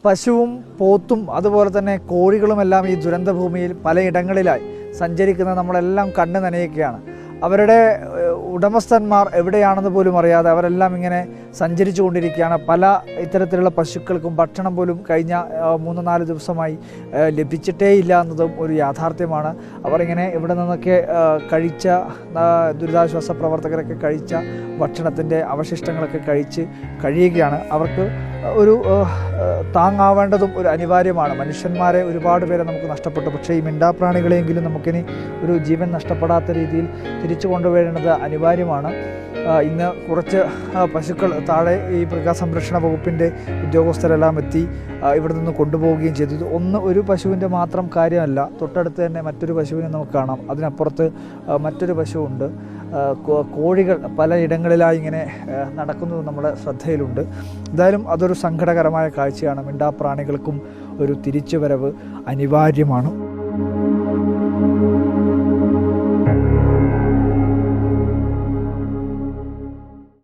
പശുവും പോത്തും അതുപോലെ തന്നെ കോഴികളുമെല്ലാം ഈ ദുരന്തഭൂമിയിൽ പലയിടങ്ങളിലായി സഞ്ചരിക്കുന്നത് നമ്മളെല്ലാം കണ്ടു നനയുകയാണ്. അവരുടെ ഉടമസ്ഥന്മാർ എവിടെയാണെന്ന് പോലും അറിയാതെ അവരെല്ലാം ഇങ്ങനെ സഞ്ചരിച്ചു കൊണ്ടിരിക്കുകയാണ്. പല ഇത്തരത്തിലുള്ള പശുക്കൾക്കും ഭക്ഷണം പോലും കഴിഞ്ഞ 3-4 ദിവസമായി ലഭിച്ചിട്ടേ ഇല്ല എന്നതും ഒരു യാഥാർത്ഥ്യമാണ്. അവർ ഇങ്ങനെ ഇവിടെ നിന്നൊക്കെ കഴിച്ച ദുരിതാശ്വാസ പ്രവർത്തകരൊക്കെ കഴിച്ച ഭക്ഷണത്തിൻ്റെ അവശിഷ്ടങ്ങളൊക്കെ കഴിച്ച് കഴിയുകയാണ്. അവർക്ക് ഒരു താങ്ങാവേണ്ടതും ഒരു അനിവാര്യമാണ്. മനുഷ്യന്മാരെ ഒരുപാട് പേരെ നമുക്ക് നഷ്ടപ്പെട്ടു. പക്ഷേ ഈ മിണ്ടാപ്രാണികളെങ്കിലും നമുക്കിനി ഒരു ജീവൻ നഷ്ടപ്പെടാത്ത രീതിയിൽ തിരിച്ചു കൊണ്ടുവരേണ്ടത് അനിവാര്യമാണ്. ഇന്ന് കുറച്ച് പശുക്കൾ താഴെ ഈ മൃഗസംരക്ഷണ വകുപ്പിൻ്റെ ഉദ്യോഗസ്ഥരെല്ലാം എത്തി ഇവിടെ നിന്ന് കൊണ്ടുപോവുകയും ചെയ്തു. ഒരു പശുവിൻ്റെ മാത്രം കാര്യമല്ല, തൊട്ടടുത്ത് തന്നെ മറ്റൊരു പശുവിനെ നമുക്ക് കാണാം. അതിനപ്പുറത്ത് മറ്റൊരു പശുവുണ്ട്. കോഴികൾ പലയിടങ്ങളിലായി ഇങ്ങനെ നടക്കുന്നത് നമ്മുടെ ശ്രദ്ധയിലുണ്ട്. എന്തായാലും അതൊരു സങ്കടകരമായ കാഴ്ചയാണ്. മിണ്ടാപ്രാണികൾക്കും ഒരു തിരിച്ചുവരവ് അനിവാര്യമാണ്.